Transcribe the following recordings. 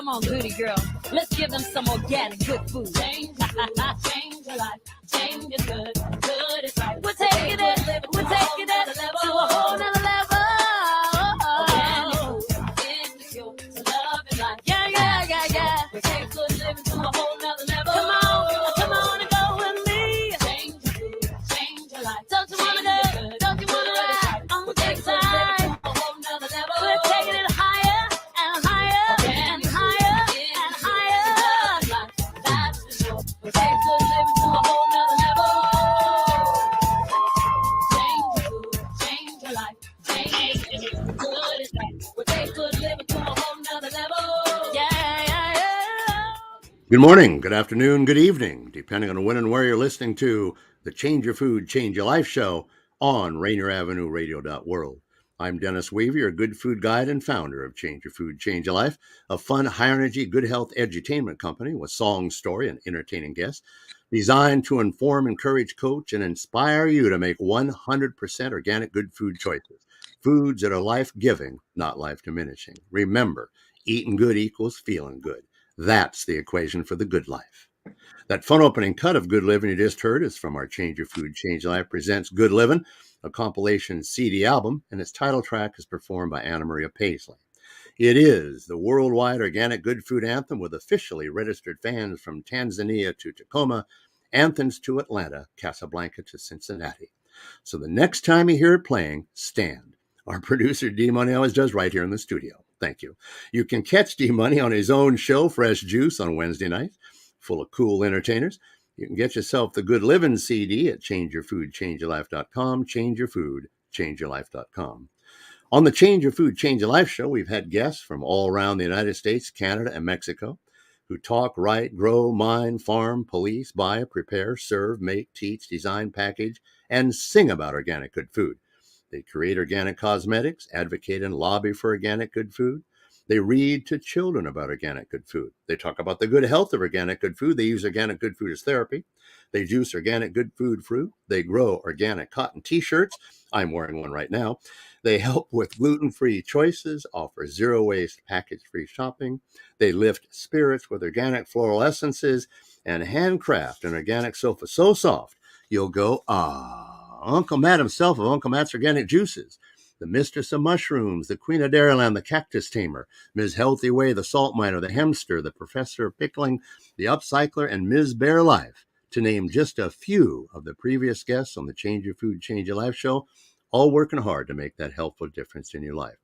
on, goody girl. Let's give them some organic good food. Change your food, change your life. Change is good, good is right. We're taking it to a whole nother level. Organic food is the cure to love and life. Yeah. We take good living to a whole nother level. Come on and go with me. Change your food, change your life. Don't you wanna go? Don't you wanna ride on the big side? A whole nother level. We're taking it higher and higher and higher and higher. That's for sure. We take good living to a whole nother level. Change your food, change your life. Change is good is right. We take good living to a whole nother level. Yeah. Good morning, good afternoon, good evening, depending on when and where you're listening to the Change Your Food, Change Your Life show on Rainier Avenue Radio World. I'm Dennis Weaver, your good food guide and founder of Change Your Food, Change Your Life, a fun, high-energy, good health edutainment company with song, story, and entertaining guests, designed to inform, encourage, coach, and inspire you to make 100% organic good food choices. Foods that are life-giving, not life-diminishing. Remember, eating good equals feeling good. That's the equation for the good life. That fun opening cut of Good Living you just heard is from our Change Your Food, Change Your Life presents Good Living, a compilation CD album, and its title track is performed by Anna Maria Paisley. It is the worldwide organic good food anthem with officially registered fans from Tanzania to Tacoma, Athens to Atlanta, Casablanca to Cincinnati. So the next time you hear it playing, stand. Our producer, D Money, always does right here in the studio. Thank you. You can catch D Money on his own show, Fresh Juice, on Wednesday nights, full of cool entertainers. You can get yourself the Good Living CD at changeyourfoodchangeyourlife.com, changeyourfoodchangeyourlife.com. On the Change Your Food, Change Your Life show, we've had guests from all around the United States, Canada, and Mexico who talk, write, grow, mine, farm, police, buy, prepare, serve, make, teach, design, package, and sing about organic good food. They create organic cosmetics, advocate and lobby for organic good food. They read to children about organic good food. They talk about the good health of organic good food. They use organic good food as therapy. They juice organic good food fruit. They grow organic cotton t-shirts. I'm wearing one right now. They help with gluten-free choices, offer zero-waste package-free shopping. They lift spirits with organic floral essences and handcraft an organic sofa so soft you'll go, ah. Uncle Matt himself of Uncle Matt's Organic Juices, the Mistress of Mushrooms, the Queen of Dairyland, the Cactus Tamer, Ms. Healthy Way, the Salt Miner, the Hemster, the Professor of Pickling, the Upcycler, and Ms. Bear Life, to name just a few of the previous guests on the Change Your Food, Change Your Life show, all working hard to make that helpful difference in your life.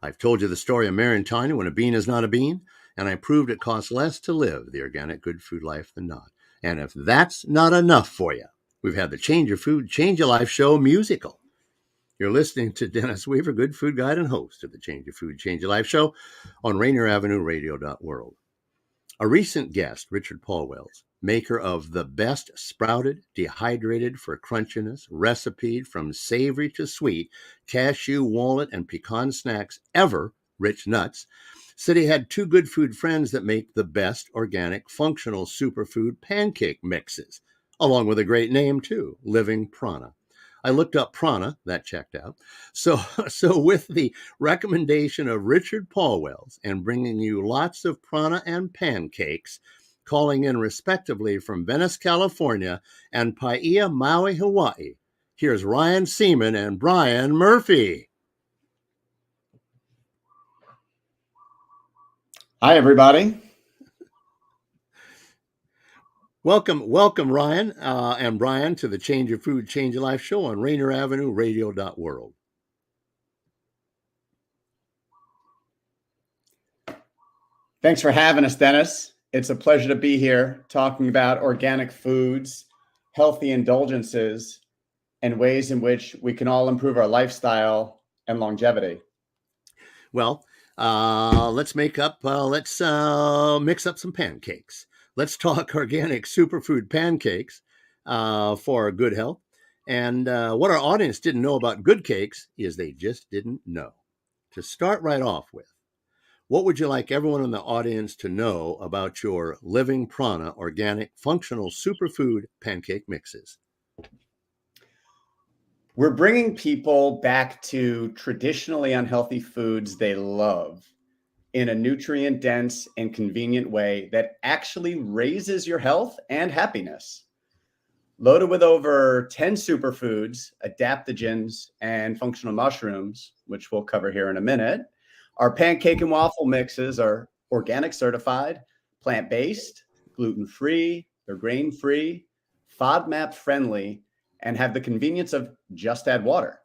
I've told you the story of Mary and Tiny when a bean is not a bean, and I proved it costs less to live the organic good food life than not. And if that's not enough for you, we've had the Change Your Food, Change Your Life show musical. You're listening to Dennis Weaver, good food guide and host of the Change Your Food, Change Your Life show on Rainier Avenue Radio World. A recent guest, Richard Paulwells, maker of the best sprouted, dehydrated for crunchiness, recipe from savory to sweet, cashew, walnut, and pecan snacks ever, Rich Nuts, said he had two good food friends that make the best organic, functional superfood pancake mixes, along with a great name, too, Living Prana. I looked up Prana, that checked out. So with the recommendation of Richard Paulwells and bringing you lots of Prana and pancakes, calling in respectively from Venice, California, and Paia, Maui, Hawaii, here's Ryan Seaman and Brian Murphy. Hi, everybody. Welcome, Ryan and Brian, to the Change Your Food, Change Your Life show on Rainier Avenue Radio World. Thanks for having us, Dennis. It's a pleasure to be here talking about organic foods, healthy indulgences, and ways in which we can all improve our lifestyle and longevity. Well, let's mix up some pancakes. Let's talk organic superfood pancakes for good health. And what our audience didn't know about good cakes is they just didn't know. To start right off with, what would you like everyone in the audience to know about your Living Prana organic functional superfood pancake mixes? We're bringing people back to traditionally unhealthy foods they love in a nutrient-dense and convenient way that actually raises your health and happiness. Loaded with over 10 superfoods, adaptogens, and functional mushrooms, which we'll cover here in a minute, our pancake and waffle mixes are organic certified, plant-based, gluten-free, they're grain-free, FODMAP friendly, and have the convenience of just add water.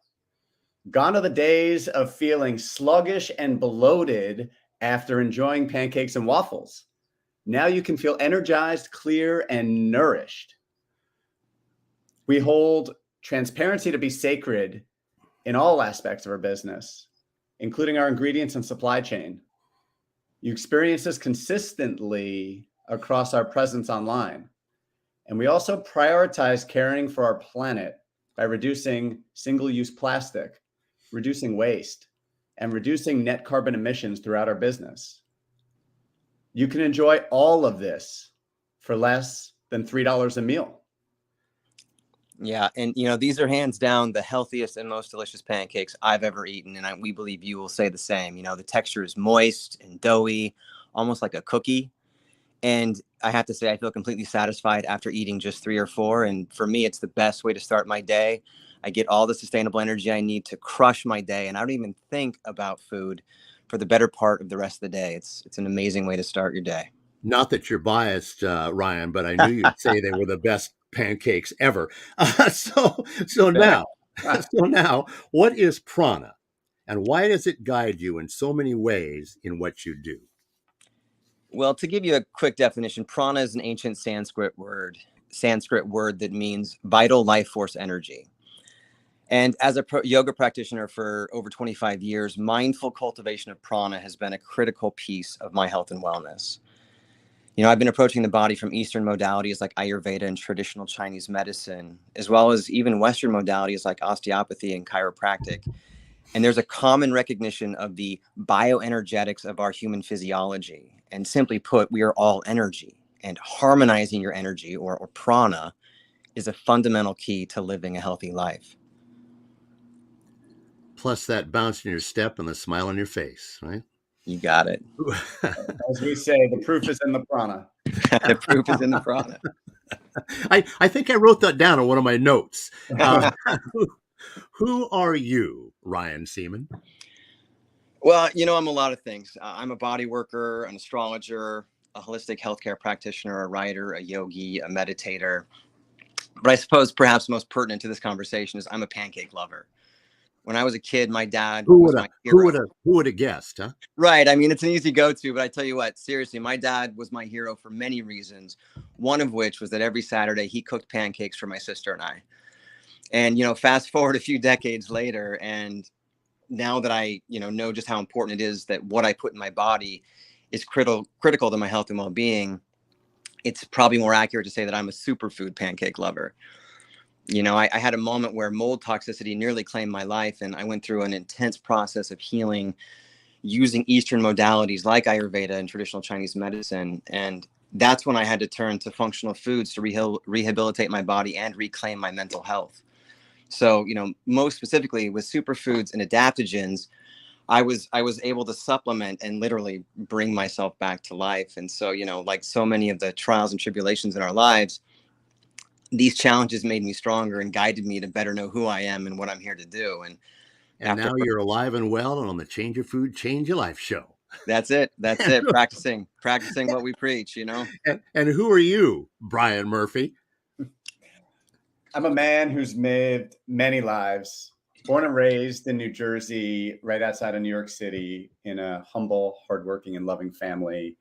Gone are the days of feeling sluggish and bloated after enjoying pancakes and waffles. Now you can feel energized, clear, and nourished. We hold transparency to be sacred in all aspects of our business, including our ingredients and supply chain. You experience this consistently across our presence online. And we also prioritize caring for our planet by reducing single-use plastic, reducing waste, and reducing net carbon emissions throughout our business. You can enjoy all of this for less than $3 a meal. Yeah. And, these are hands down the healthiest and most delicious pancakes I've ever eaten. And we believe you will say the same. The texture is moist and doughy, almost like a cookie. And I have to say, I feel completely satisfied after eating just 3 or 4. And for me, it's the best way to start my day. I get all the sustainable energy I need to crush my day. And I don't even think about food for the better part of the rest of the day. It's an amazing way to start your day. Not that you're biased, Ryan, but I knew you'd say they were the best pancakes ever. So now, what is prana, and why does it guide you in so many ways in what you do? Well, to give you a quick definition, prana is an ancient Sanskrit word that means vital life force energy. And as a yoga practitioner for over 25 years, mindful cultivation of prana has been a critical piece of my health and wellness. I've been approaching the body from Eastern modalities like Ayurveda and traditional Chinese medicine, as well as even Western modalities like osteopathy and chiropractic. And there's a common recognition of the bioenergetics of our human physiology. And simply put, we are all energy. And harmonizing your energy, or prana, is a fundamental key to living a healthy life. Plus that bounce in your step and the smile on your face, right? You got it. As we say, the proof is in the prana. The proof is in the prana. I think I wrote that down on one of my notes. Who are you, Ryan Seaman? Well, I'm a lot of things. I'm a body worker, an astrologer, a holistic healthcare practitioner, a writer, a yogi, a meditator. But I suppose perhaps most pertinent to this conversation is I'm a pancake lover. When I was a kid, my dad was my hero. Who would have guessed, huh? Right. I mean, it's an easy go-to, but I tell you what, seriously, my dad was my hero for many reasons. One of which was that every Saturday he cooked pancakes for my sister and I. And, fast forward a few decades later, and now that I, know just how important it is that what I put in my body is critical to my health and well-being, it's probably more accurate to say that I'm a superfood pancake lover. I had a moment where mold toxicity nearly claimed my life, and I went through an intense process of healing using Eastern modalities like Ayurveda and traditional Chinese medicine. And that's when I had to turn to functional foods to rehabilitate my body and reclaim my mental health. So, most specifically with superfoods and adaptogens, I was able to supplement and literally bring myself back to life. And so, like so many of the trials and tribulations in our lives, these challenges made me stronger and guided me to better know who I am and what I'm here to do. And now you're alive and well and on the Change Your Food, Change Your Life show. That's it. Practicing what we preach, And who are you, Brian Murphy? I'm a man who's lived many lives, born and raised in New Jersey, right outside of New York City, in a humble, hardworking, and loving family.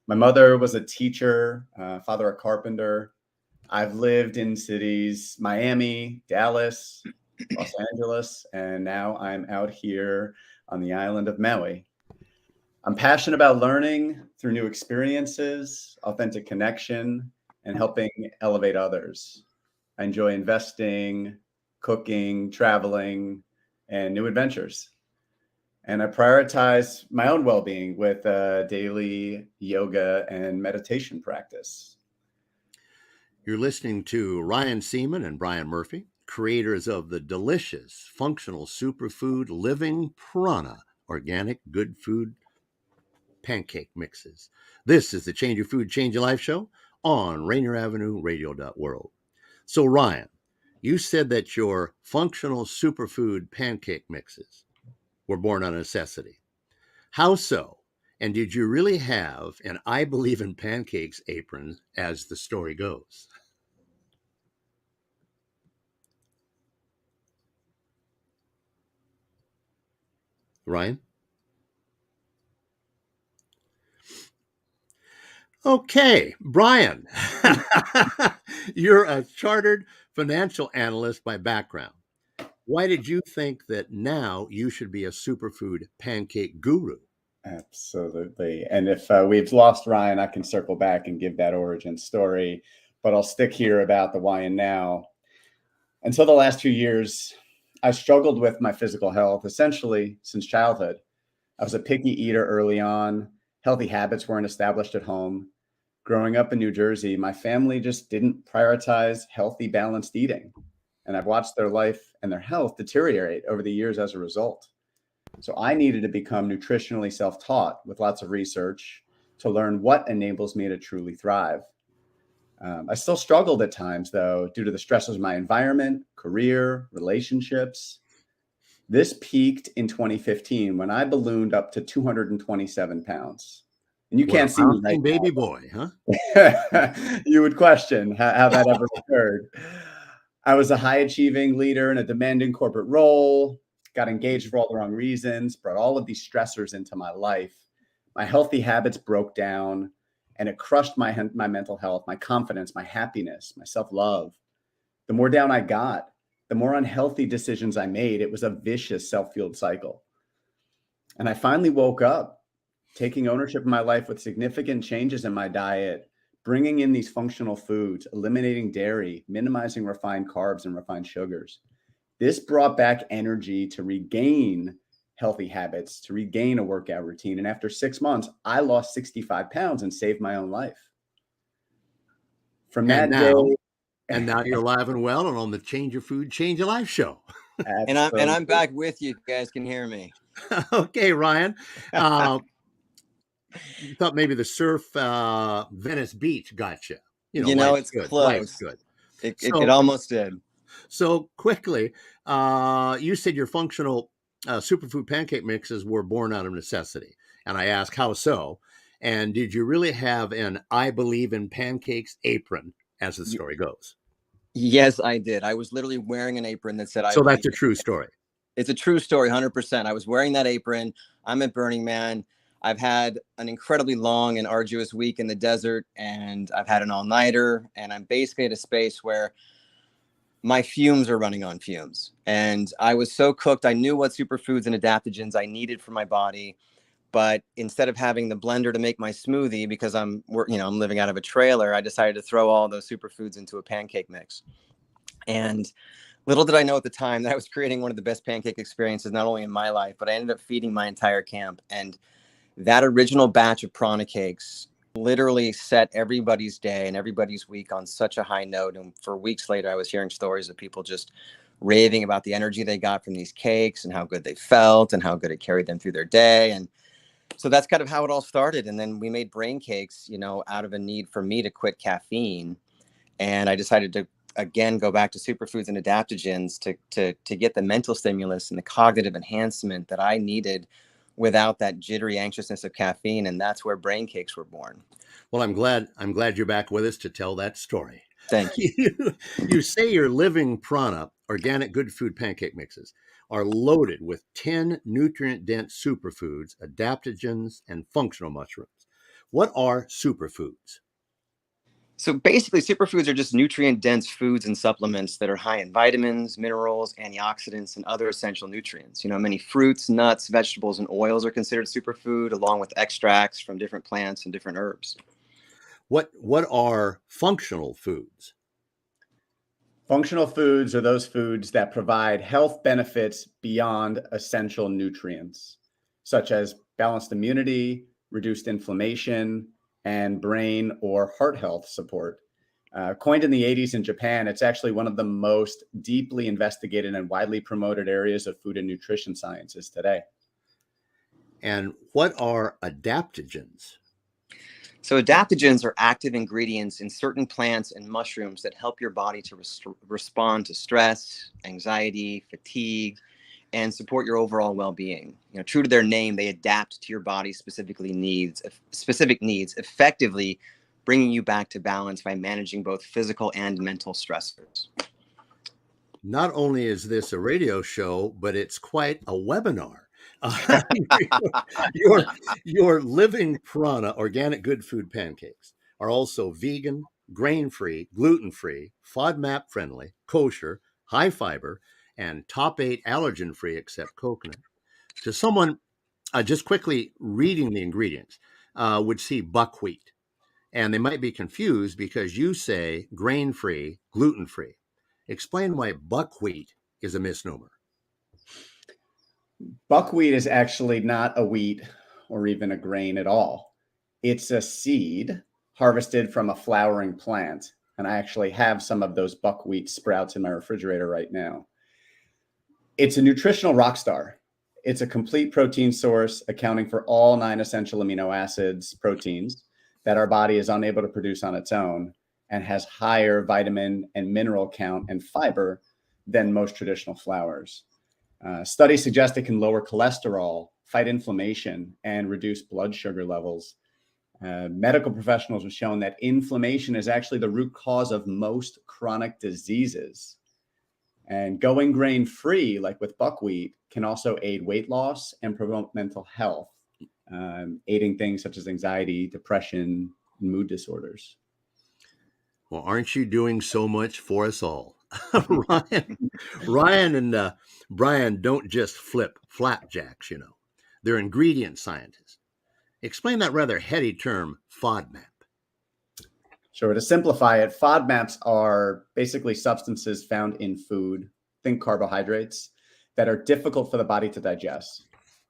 My mother was a teacher, father a carpenter. I've lived in cities, Miami, Dallas, Los Angeles, and now I'm out here on the island of Maui. I'm passionate about learning through new experiences, authentic connection, and helping elevate others. I enjoy investing, cooking, traveling, and new adventures. And I prioritize my own well-being with daily yoga and meditation practice. You're listening to Ryan Seaman and Brian Murphy, creators of the delicious, functional superfood living prana, organic good food pancake mixes. This is the Change Your Food, Change Your Life show on Rainier Avenue Radio.world. So, Ryan, you said that your functional superfood pancake mixes were born on necessity. How so? And did you really have an I Believe in Pancakes apron, as the story goes? Ryan? Okay, Brian, you're a chartered financial analyst by background. Why did you think that now you should be a superfood pancake guru? Absolutely. And if we've lost Ryan, I can circle back and give that origin story, but I'll stick here about the why and now. Until the last 2 years, I struggled with my physical health, essentially since childhood. I was a picky eater early on. Healthy habits weren't established at home. Growing up in New Jersey, my family just didn't prioritize healthy, balanced eating. And I've watched their life and their health deteriorate over the years as a result. So I needed to become nutritionally self-taught with lots of research to learn what enables me to truly thrive. I still struggled at times, though, due to the stresses of my environment, career, relationships. This peaked in 2015 when I ballooned up to 227 pounds. And you can't see me right baby now. Boy, huh? You would question how that ever occurred. I was a high-achieving leader in a demanding corporate role, got engaged for all the wrong reasons, brought all of these stressors into my life. My healthy habits broke down, and it crushed my mental health, my confidence, my happiness, my self-love. The more down I got, the more unhealthy decisions I made. It was a vicious self-fueled cycle. And I finally woke up, taking ownership of my life with significant changes in my diet, bringing in these functional foods, eliminating dairy, minimizing refined carbs and refined sugars. This brought back energy to regain healthy habits, to regain a workout routine. And after 6 months, I lost 65 pounds and saved my own life. From that day. And now you're alive and well and on the Change Your Food, Change Your Life show. And I'm back with you. You guys can hear me. Okay, Ryan. You thought maybe the surf Venice Beach got you. It's good. Close. Life's good. It almost did. So quickly, you said your functional superfood pancake mixes were born out of necessity. And I asked, how so? And did you really have an I Believe in Pancakes apron, as the story goes? Yes, I did. I was literally wearing an apron that said, So that's a true story. It's a true story, 100%. I was wearing that apron. I'm at Burning Man. I've had an incredibly long and arduous week in the desert, and I've had an all-nighter, and I'm basically at a space where my fumes are running on fumes. And I was so cooked. I knew what superfoods and adaptogens I needed for my body. But instead of having the blender to make my smoothie, because I'm living out of a trailer, I decided to throw all those superfoods into a pancake mix. And little did I know at the time that I was creating one of the best pancake experiences, not only in my life, but I ended up feeding my entire camp. And that original batch of Prana cakes literally set everybody's day and everybody's week on such a high note. And for weeks later, I was hearing stories of people just raving about the energy they got from these cakes and how good they felt and how good it carried them through their day. And so that's kind of how it all started. And then we made brain cakes, out of a need for me to quit caffeine. And I decided to, again, go back to superfoods and adaptogens to get the mental stimulus and the cognitive enhancement that I needed without that jittery anxiousness of caffeine. And that's where brain cakes were born. Well, I'm glad you're back with us to tell that story. Thank you. You say your living Prana organic good food pancake mixes are loaded with 10 nutrient-dense superfoods, adaptogens, and functional mushrooms. What are superfoods? So basically, superfoods are just nutrient-dense foods and supplements that are high in vitamins, minerals, antioxidants, and other essential nutrients. Many fruits, nuts, vegetables, and oils are considered superfood, along with extracts from different plants and different herbs. What are functional foods? Functional foods are those foods that provide health benefits beyond essential nutrients, such as balanced immunity, reduced inflammation, and brain or heart health support. Coined in the 80s in Japan, it's actually one of the most deeply investigated and widely promoted areas of food and nutrition sciences today. And what are adaptogens? So adaptogens are active ingredients in certain plants and mushrooms that help your body to respond to stress, anxiety, fatigue, and support your overall well-being. True to their name, they adapt to your body's specific needs, effectively bringing you back to balance by managing both physical and mental stressors. Not only is this a radio show, but it's quite a webinar. your, your living Prana organic good food pancakes are also vegan, grain-free, gluten-free, FODMAP friendly, kosher, high fiber, and top 8 allergen-free except coconut. To someone just quickly reading the ingredients would see buckwheat, and they might be confused because you say grain-free, gluten-free. Explain why buckwheat is a misnomer. Buckwheat is actually not a wheat or even a grain at all. It's a seed harvested from a flowering plant. And I actually have some of those buckwheat sprouts in my refrigerator right now. It's a nutritional rock star. It's a complete protein source accounting for all 9 essential amino acids, proteins that our body is unable to produce on its own, and has higher vitamin and mineral count and fiber than most traditional flours. Studies suggest it can lower cholesterol, fight inflammation, and reduce blood sugar levels. Medical professionals have shown that inflammation is actually the root cause of most chronic diseases. And going grain-free, like with buckwheat, can also aid weight loss and promote mental health, aiding things such as anxiety, depression, and mood disorders. Well, aren't you doing so much for us all? Ryan and Brian don't just flip flapjacks, They're ingredient scientists. Explain that rather heady term, FODMAP. Sure. To simplify it, FODMAPs are basically substances found in food, think carbohydrates, that are difficult for the body to digest.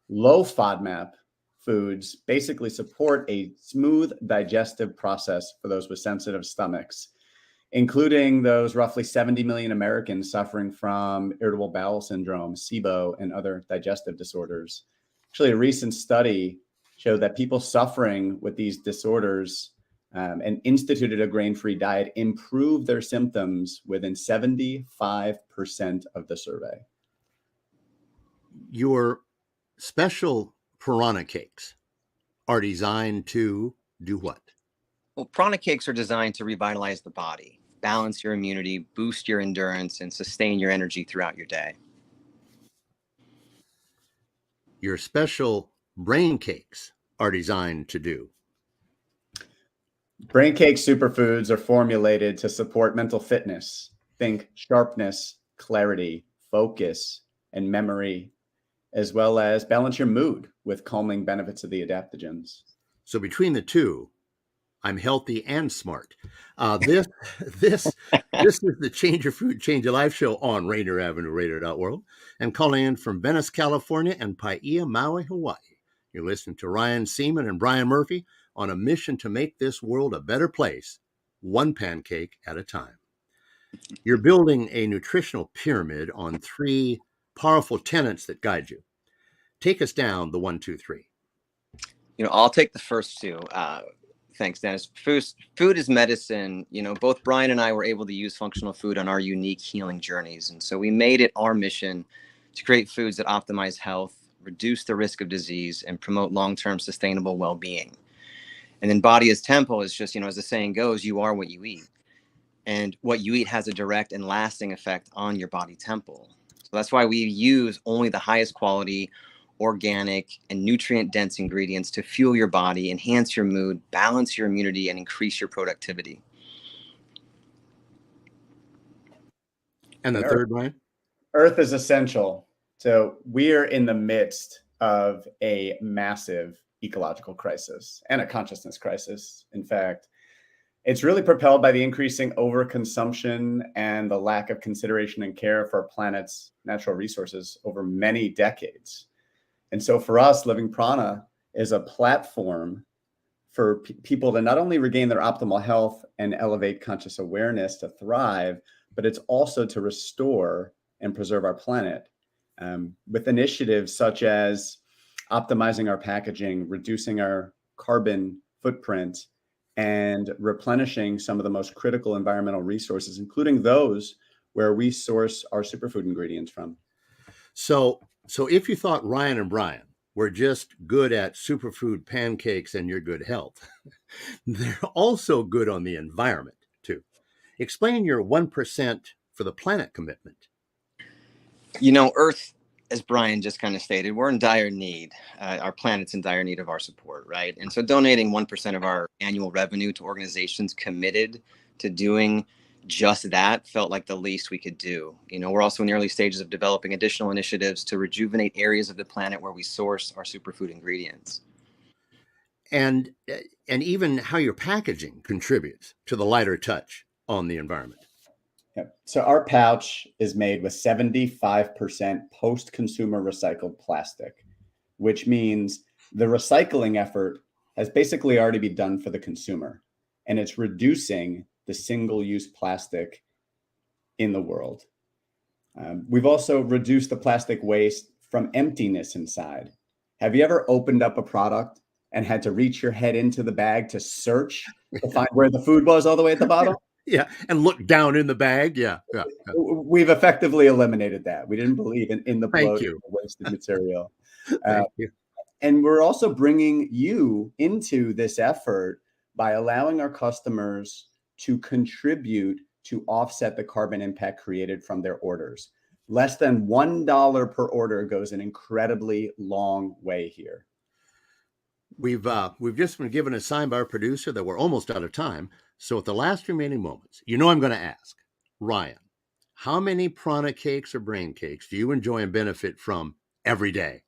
Low FODMAP foods basically support a smooth digestive process for those with sensitive stomachs, including those roughly 70 million Americans suffering from irritable bowel syndrome, SIBO, and other digestive disorders. Actually, a recent study showed that people suffering with these disorders and instituted a grain-free diet improved their symptoms within 75% of the survey. Your special Prana cakes are designed to do what? Well, Prana cakes are designed to revitalize the body, balance your immunity, boost your endurance, and sustain your energy throughout your day. Your special brain cakes are designed to do? Brain Cake superfoods are formulated to support mental fitness. Think sharpness, clarity, focus, and memory, as well as balance your mood with calming benefits of the adaptogens. So between the two, I'm healthy and smart. This is the Change Your Food, Change Your Life show on Rainier Avenue Radio World, and calling in from Venice, California, and Paia, Maui, Hawaii. You're listening to Ryan Seaman and Brian Murphy on a mission to make this world a better place, one pancake at a time. You're building a nutritional pyramid on 3 powerful tenets that guide you. Take us down the 1, 2, 3. I'll take the first 2. Thanks, Dennis. Food is medicine. Both Brian and I were able to use functional food on our unique healing journeys. And so we made it our mission to create foods that optimize health, reduce the risk of disease, and promote long-term sustainable well-being. And then body as temple is just, as the saying goes, you are what you eat. And what you eat has a direct and lasting effect on your body temple. So that's why we use only the highest quality, organic, and nutrient-dense ingredients to fuel your body, enhance your mood, balance your immunity, and increase your productivity. And the third, Brian? Earth is essential. So we are in the midst of a massive ecological crisis and a consciousness crisis. In fact, it's really propelled by the increasing overconsumption and the lack of consideration and care for our planet's natural resources over many decades. And so for us, Living Prana is a platform for people to not only regain their optimal health and elevate conscious awareness to thrive, but it's also to restore and preserve our planet with initiatives such as optimizing our packaging, reducing our carbon footprint, and replenishing some of the most critical environmental resources, including those where we source our superfood ingredients from. So if you thought Ryan and Brian were just good at superfood pancakes and your good health, they're also good on the environment too. Explain your 1% for the planet commitment. Earth, as Brian just kind of stated, we're in dire need. Our planet's in dire need of our support, right? And so donating 1% of our annual revenue to organizations committed to doing just that felt like the least we could do. We're also in the early stages of developing additional initiatives to rejuvenate areas of the planet where we source our superfood ingredients. And even how your packaging contributes to the lighter touch on the environment. Yep. So our pouch is made with 75% post-consumer recycled plastic, which means the recycling effort has basically already been done for the consumer, and it's reducing the single-use plastic in the world. We've also reduced the plastic waste from emptiness inside. Have you ever opened up a product and had to reach your head into the bag to search to find where the food was all the way at the bottom? Yeah, and look down in the bag. Yeah. We've effectively eliminated that. We didn't believe in the Thank bloated you. wasted material. Thank you. And we're also bringing you into this effort by allowing our customers to contribute to offset the carbon impact created from their orders. Less than $1 per order goes an incredibly long way here. We've just been given a sign by our producer that we're almost out of time. So at the last remaining moments, I'm going to ask, Ryan, how many Prana cakes or brain cakes do you enjoy and benefit from every day?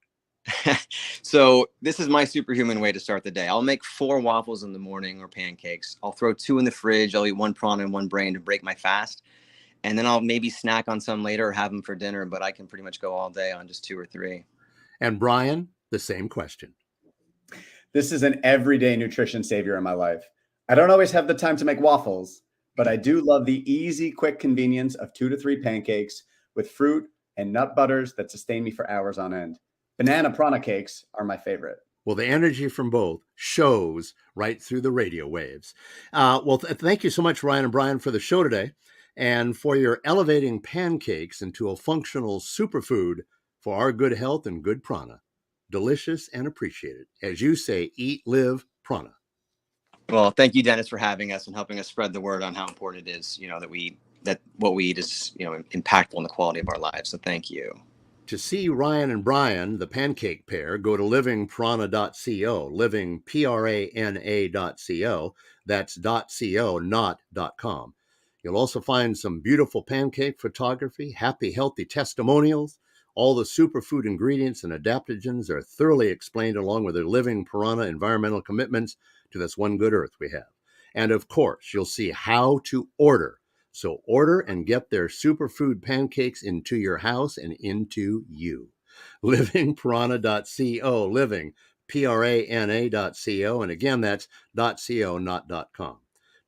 So this is my superhuman way to start the day. I'll make 4 waffles in the morning or pancakes. I'll throw 2 in the fridge. I'll eat 1 Prana and 1 brain to break my fast. And then I'll maybe snack on some later or have them for dinner, but I can pretty much go all day on just 2 or 3. And Brian, the same question. This is an everyday nutrition savior in my life. I don't always have the time to make waffles, but I do love the easy, quick convenience of 2 to 3 pancakes with fruit and nut butters that sustain me for hours on end. Banana Prana cakes are my favorite. Well, the energy from both shows right through the radio waves. Thank you so much, Ryan and Brian, for the show today and for your elevating pancakes into a functional superfood for our good health and good prana. Delicious and appreciated. As you say, eat, live, prana. Well, thank you, Dennis, for having us and helping us spread the word on how important it is, that what we eat is, impactful on the quality of our lives. So thank you. To see Ryan and Brian, the pancake pair, go to livingprana.co, livingprana.co. That's .co, not .com. You'll also find some beautiful pancake photography, happy, healthy testimonials. All the superfood ingredients and adaptogens are thoroughly explained along with their Living Prana environmental commitments to this one good earth we have. And of course, you'll see how to order. So order and get their superfood pancakes into your house and into you. Livingprana.co, living, Prana.co. And again, that's .co, not .com.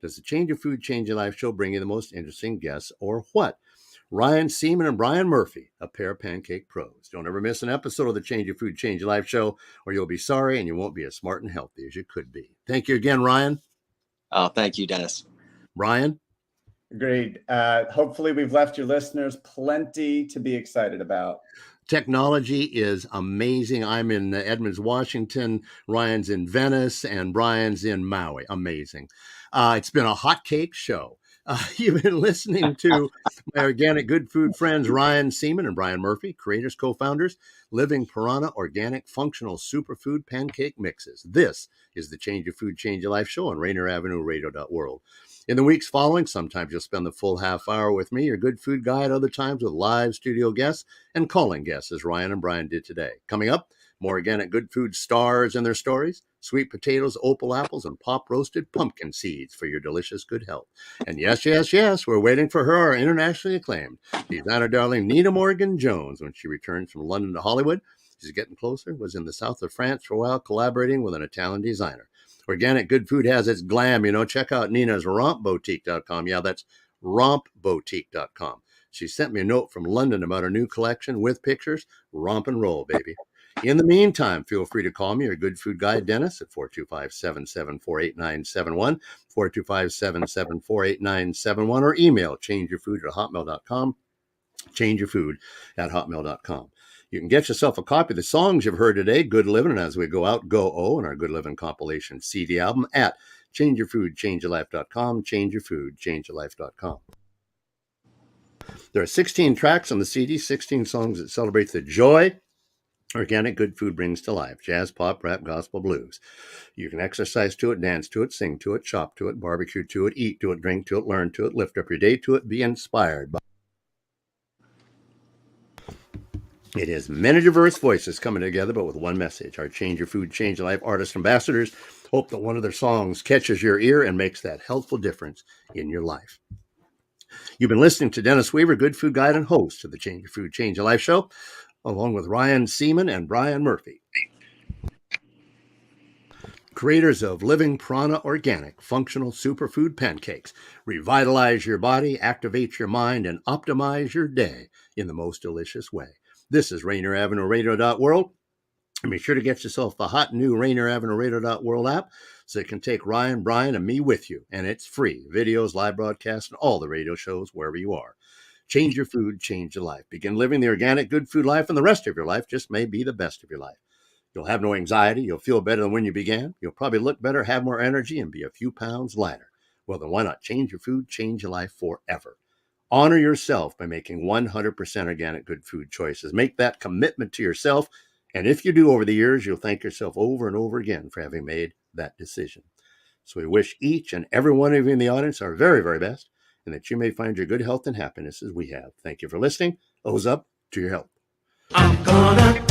Does the Change Your Food, Change Your Life show bring you the most interesting guests or what? Ryan Seaman and Brian Murphy, a pair of pancake pros. Don't ever miss an episode of the Change Your Food, Change Your Life show, or you'll be sorry and you won't be as smart and healthy as you could be. Thank you again, Ryan. Oh, thank you, Dennis. Brian? Agreed. Hopefully we've left your listeners plenty to be excited about. Technology is amazing. I'm in Edmonds, Washington. Ryan's in Venice, and Brian's in Maui. Amazing. It's been a hot cake show. You've been listening to my organic good food friends, Ryan Seaman and Brian Murphy, creators, co-founders, Living Prana Organic Functional Superfood Pancake Mixes. This is the Change Your Food, Change Your Life show on Rainier Avenue Radio.world. In the weeks following, sometimes you'll spend the full half hour with me, your good food guide, other times with live studio guests and calling guests, as Ryan and Brian did today. Coming up, more organic good food stars and their stories, sweet potatoes, opal apples, and pop-roasted pumpkin seeds for your delicious good health. And yes, we're waiting for her, our internationally acclaimed designer darling Nina Morgan-Jones, when she returns from London to Hollywood. She's getting closer, was in the south of France for a while, collaborating with an Italian designer. Organic good food has its glam, check out Nina's rompboutique.com. Yeah, that's rompboutique.com. She sent me a note from London about her new collection with pictures. Romp and roll, baby. In the meantime, feel free to call me, your good food guide, Dennis, at 425-774-8971, 425-774-8971, or email changeyourfood@hotmail.com, changeyourfood@hotmail.com. You can get yourself a copy of the songs you've heard today, Good Living, and As We Go Out, Go O, and our Good Living compilation CD album at changeyourfoodchangeyourlife.com, changeyourfoodchangeyourlife.com. There are 16 tracks on the CD, 16 songs that celebrate the joy organic good food brings to life: jazz, pop, rap, gospel, blues. You can exercise to it, dance to it, sing to it, shop to it, barbecue to it, eat to it, drink to it, learn to it, lift up your day to it, be inspired by it. Is many diverse voices coming together, but with one message. Our Change Your Food, Change Your Life artist ambassadors hope that one of their songs catches your ear and makes that helpful difference in your life. You've been listening to Dennis Weaver, good food guide and host of the Change Your Food, Change Your Life show, along with Ryan Seaman and Brian Murphy, creators of Living Prana Organic Functional Superfood Pancakes. Revitalize your body, activate your mind, and optimize your day in the most delicious way. This is Rainier Avenue Radio.world. And be sure to get yourself the hot new Rainier Avenue Radio.world app so it can take Ryan, Brian, and me with you. And it's free. Videos, live broadcasts, and all the radio shows wherever you are. Change your food, change your life. Begin living the organic good food life, and the rest of your life just may be the best of your life. You'll have no anxiety. You'll feel better than when you began. You'll probably look better, have more energy, and be a few pounds lighter. Well, then why not change your food, change your life forever? Honor yourself by making 100% organic good food choices. Make that commitment to yourself. And if you do over the years, you'll thank yourself over and over again for having made that decision. So we wish each and every one of you in the audience our very, very best, and that you may find your good health and happiness as we have. Thank you for listening. O's up to your health. I'm gonna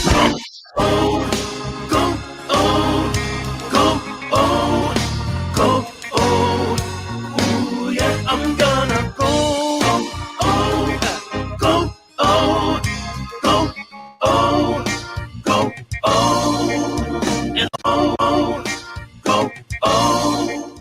go, oh, go, oh, go, oh, go, oh, ooh, yeah, I'm